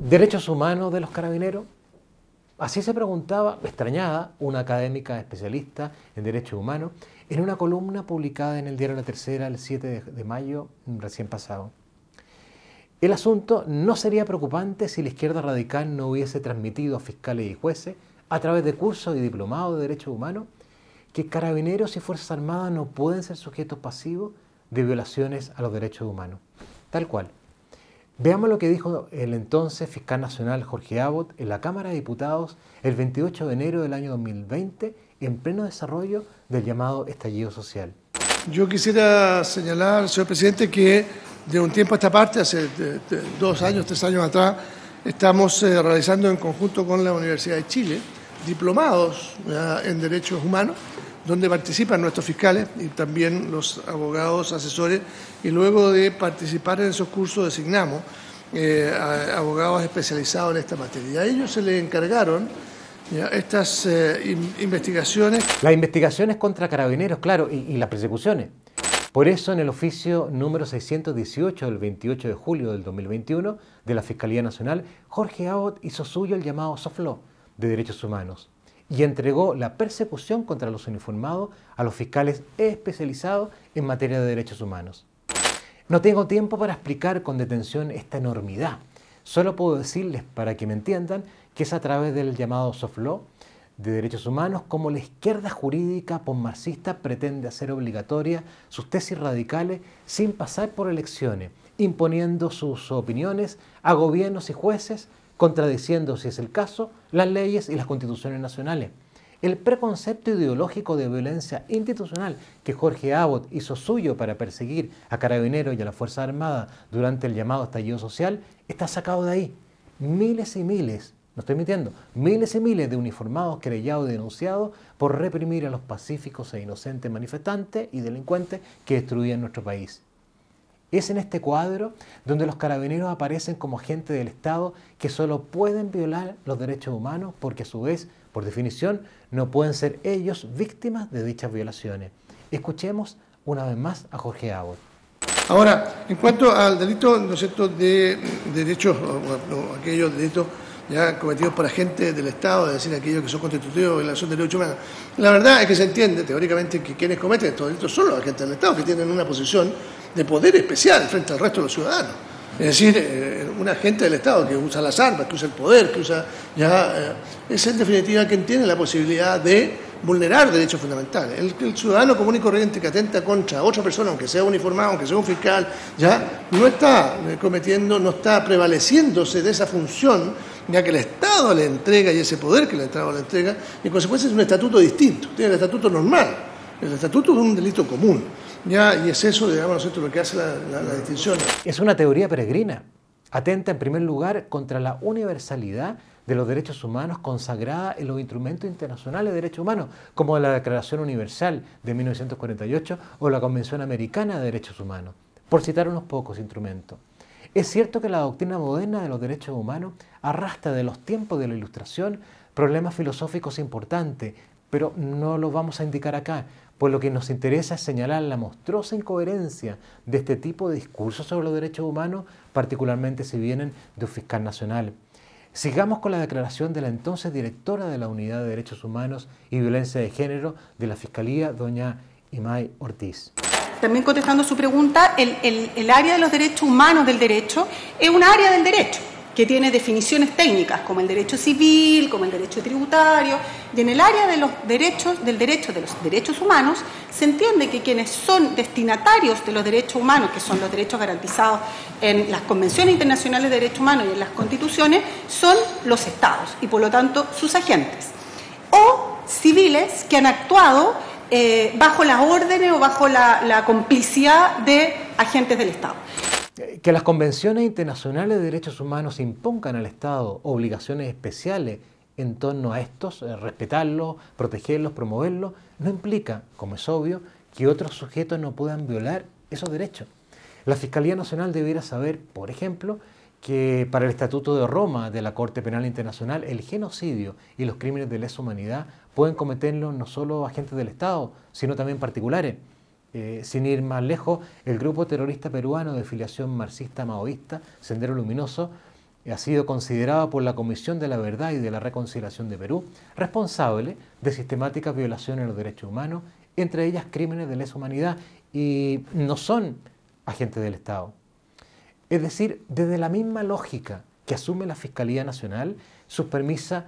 ¿Derechos humanos de los carabineros? Así se preguntaba, extrañada, una académica especialista en derechos humanos en una columna publicada en el diario La Tercera el 7 de mayo recién pasado. El asunto no sería preocupante si la izquierda radical no hubiese transmitido a fiscales y jueces, a través de cursos y diplomados de derechos humanos, que carabineros y fuerzas armadas no pueden ser sujetos pasivos de violaciones a los derechos humanos. Tal cual. Veamos lo que dijo el entonces fiscal nacional Jorge Abbott en la Cámara de Diputados el 28 de enero del año 2020, en pleno desarrollo del llamado estallido social. Yo quisiera señalar, señor presidente, que de un tiempo a esta parte, hace 2 años, 3 años atrás, estamos realizando en conjunto con la Universidad de Chile diplomados en derechos humanos, donde participan nuestros fiscales y también los abogados asesores, y luego de participar en esos cursos designamos a abogados especializados en esta materia. A ellos se les encargaron estas investigaciones. Las investigaciones contra carabineros, claro, y las persecuciones. Por eso, en el oficio número 618 del 28 de julio del 2021 de la Fiscalía Nacional, Jorge Abbott hizo suyo el llamado soft law de derechos humanos y entregó la persecución contra los uniformados a los fiscales especializados en materia de derechos humanos. No tengo tiempo para explicar con detención esta enormidad. Solo puedo decirles, para que me entiendan, que es a través del llamado soft law de derechos humanos como la izquierda jurídica posmarxista pretende hacer obligatoria sus tesis radicales sin pasar por elecciones, imponiendo sus opiniones a gobiernos y jueces, contradiciendo, si es el caso, las leyes y las constituciones nacionales. El preconcepto ideológico de violencia institucional que Jorge Abbott hizo suyo para perseguir a carabineros y a las Fuerzas Armadas durante el llamado estallido social está sacado de ahí. Miles y miles, no estoy mintiendo, miles y miles de uniformados querellados y denunciados por reprimir a los pacíficos e inocentes manifestantes y delincuentes que destruían nuestro país. Es en este cuadro donde los carabineros aparecen como agentes del Estado que solo pueden violar los derechos humanos porque a su vez, por definición, no pueden ser ellos víctimas de dichas violaciones. Escuchemos una vez más a Jorge Abbott. Ahora, en cuanto al delito, ¿no es cierto?, de derechos, o aquellos delitos ya cometidos por agentes del Estado, es decir, aquellos que son constitutivos de violación de derechos humanos. La verdad es que se entiende teóricamente que quienes cometen estos delitos son los agentes del Estado, que tienen una posición de poder especial frente al resto de los ciudadanos. Es decir, un agente del Estado que usa las armas, que usa el poder, que usa es en definitiva quien tiene la posibilidad de vulnerar derechos fundamentales. El ciudadano común y corriente que atenta contra otra persona, aunque sea uniformado, aunque sea un fiscal, no está cometiendo, no está prevaleciéndose de esa función ya que el Estado le entrega y ese poder que el Estado le entrega, y en consecuencia es un estatuto distinto, tiene el estatuto normal, el estatuto de un delito común. Y es eso, digamos, lo que hace la distinción. Es una teoría peregrina. Atenta en primer lugar contra la universalidad de los derechos humanos consagrada en los instrumentos internacionales de derechos humanos, como la Declaración Universal de 1948 o la Convención Americana de Derechos Humanos, por citar unos pocos instrumentos. Es cierto que la doctrina moderna de los derechos humanos arrastra de los tiempos de la Ilustración problemas filosóficos importantes, pero no los vamos a indicar acá, pues lo que nos interesa es señalar la monstruosa incoherencia de este tipo de discursos sobre los derechos humanos, particularmente si vienen de un fiscal nacional. Sigamos con la declaración de la entonces directora de la Unidad de Derechos Humanos y Violencia de Género de la Fiscalía, doña Imay Ortiz. También contestando su pregunta, el área de los derechos humanos del derecho es un área del derecho que tiene definiciones técnicas como el derecho civil, como el derecho tributario, y en el área de los derechos, de los derechos humanos, se entiende que quienes son destinatarios de los derechos humanos, que son los derechos garantizados en las convenciones internacionales de derechos humanos y en las constituciones, son los estados y por lo tanto sus agentes, o civiles que han actuado bajo las órdenes o bajo la complicidad de agentes del Estado. Que las convenciones internacionales de derechos humanos impongan al Estado obligaciones especiales en torno a estos, respetarlos, protegerlos, promoverlos, no implica, como es obvio, que otros sujetos no puedan violar esos derechos. La Fiscalía Nacional debiera saber, por ejemplo, que para el Estatuto de Roma de la Corte Penal Internacional, el genocidio y los crímenes de lesa humanidad pueden cometerlos no solo agentes del Estado, sino también particulares. Sin ir más lejos, el grupo terrorista peruano de filiación marxista-maoísta, Sendero Luminoso, ha sido considerado por la Comisión de la Verdad y de la Reconciliación de Perú responsable de sistemáticas violaciones de los derechos humanos, entre ellas crímenes de lesa humanidad, y no son agentes del Estado. Es decir, desde la misma lógica que asume la Fiscalía Nacional, sus premisas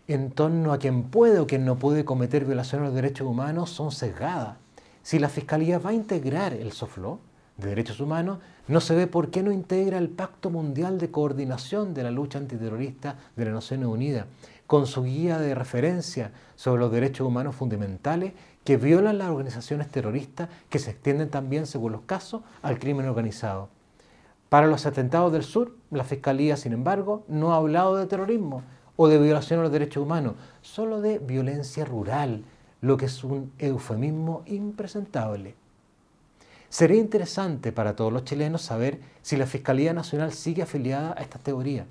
en torno a quien puede o quien no puede cometer violaciones de los derechos humanos son sesgadas. Si la Fiscalía va a integrar el soft law de derechos humanos, no se ve por qué no integra el Pacto Mundial de Coordinación de la Lucha Antiterrorista de las Naciones Unidas, con su guía de referencia sobre los derechos humanos fundamentales que violan las organizaciones terroristas, que se extienden también, según los casos, al crimen organizado. Para los atentados del sur, la Fiscalía, sin embargo, no ha hablado de terrorismo o de violación a los derechos humanos, solo de violencia rural, lo que es un eufemismo impresentable. Sería interesante para todos los chilenos saber si la Fiscalía Nacional sigue afiliada a esta teoría,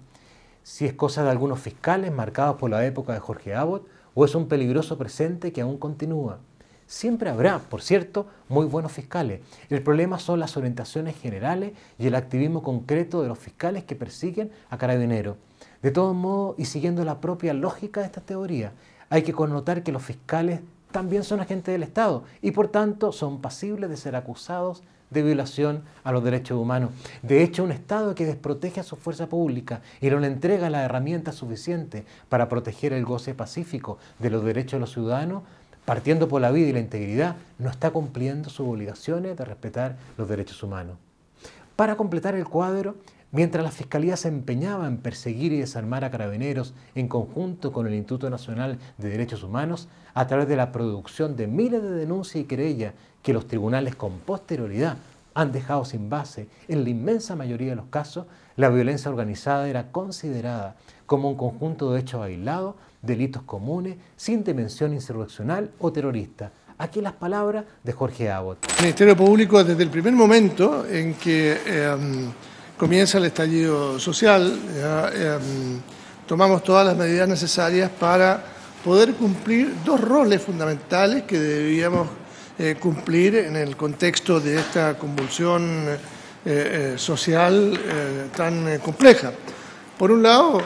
si es cosa de algunos fiscales marcados por la época de Jorge Abbott o es un peligroso presente que aún continúa. Siempre habrá, por cierto, muy buenos fiscales. El problema son las orientaciones generales y el activismo concreto de los fiscales que persiguen a Carabineros. De todos modos, y siguiendo la propia lógica de esta teoría, hay que connotar que los fiscales también son agentes del Estado y por tanto son pasibles de ser acusados de violación a los derechos humanos. De hecho, un Estado que desprotege a su fuerza pública y no le entrega las herramientas suficientes para proteger el goce pacífico de los derechos de los ciudadanos, partiendo por la vida y la integridad, no está cumpliendo sus obligaciones de respetar los derechos humanos. Para completar el cuadro, mientras la Fiscalía se empeñaba en perseguir y desarmar a Carabineros en conjunto con el Instituto Nacional de Derechos Humanos, a través de la producción de miles de denuncias y querellas que los tribunales con posterioridad han dejado sin base en la inmensa mayoría de los casos, la violencia organizada era considerada como un conjunto de hechos aislados, delitos comunes, sin dimensión insurreccional o terrorista. Aquí las palabras de Jorge Abbott. El Ministerio Público, desde el primer momento en que comienza el estallido social, tomamos todas las medidas necesarias para poder cumplir dos roles fundamentales que debíamos cumplir en el contexto de esta convulsión social tan compleja. Por un lado,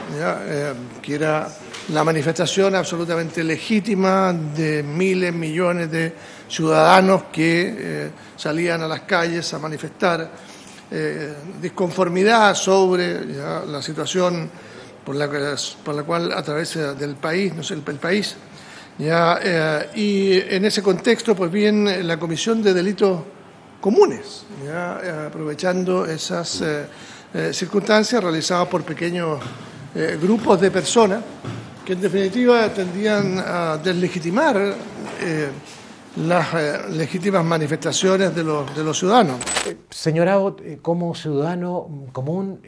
que era la manifestación absolutamente legítima de miles, millones de ciudadanos que salían a las calles a manifestar disconformidad sobre la situación por la cual atraviesa del país, no sé, el país. Y en ese contexto, pues bien, la Comisión de Delitos Comunes, aprovechando esas circunstancias realizadas por pequeños grupos de personas que en definitiva tendían a deslegitimar las legítimas manifestaciones de los ciudadanos. Señor Abbott, como ciudadano común,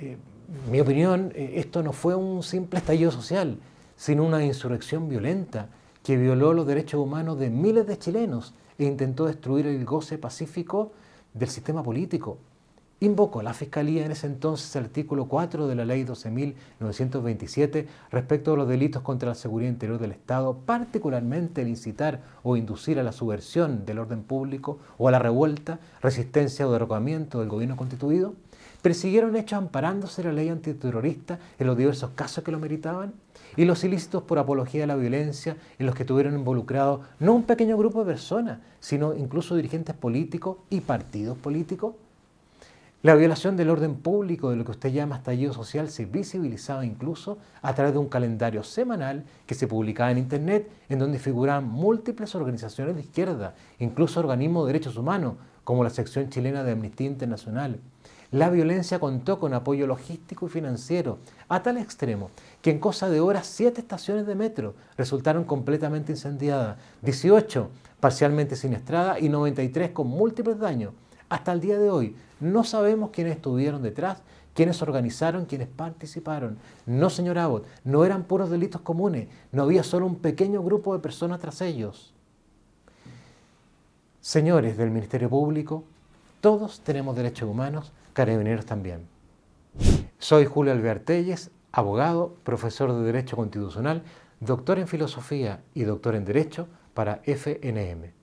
mi opinión, esto no fue un simple estallido social, sino una insurrección violenta que violó los derechos humanos de miles de chilenos e intentó destruir el goce pacífico del sistema político. Invocó a la Fiscalía en ese entonces el artículo 4 de la Ley 12.927 respecto a los delitos contra la seguridad interior del Estado, particularmente el incitar o inducir a la subversión del orden público o a la revuelta, resistencia o derrocamiento del gobierno constituido. Persiguieron hechos amparándose la ley antiterrorista en los diversos casos que lo meritaban y los ilícitos por apología de la violencia en los que estuvieron involucrados no un pequeño grupo de personas, sino incluso dirigentes políticos y partidos políticos. La violación del orden público de lo que usted llama estallido social se visibilizaba incluso a través de un calendario semanal que se publicaba en Internet, en donde figuraban múltiples organizaciones de izquierda, incluso organismos de derechos humanos, como la sección chilena de Amnistía Internacional. La violencia contó con apoyo logístico y financiero, a tal extremo que en cosa de horas 7 estaciones de metro resultaron completamente incendiadas, 18 parcialmente siniestradas y 93 con múltiples daños. Hasta el día de hoy no sabemos quiénes estuvieron detrás, quiénes organizaron, quiénes participaron. No, señor Abbott, no eran puros delitos comunes, no había solo un pequeño grupo de personas tras ellos. Señores del Ministerio Público, todos tenemos derechos humanos, Carabineros también. Soy Julio Alvear Telles, abogado, profesor de Derecho Constitucional, doctor en Filosofía y doctor en Derecho para FNM.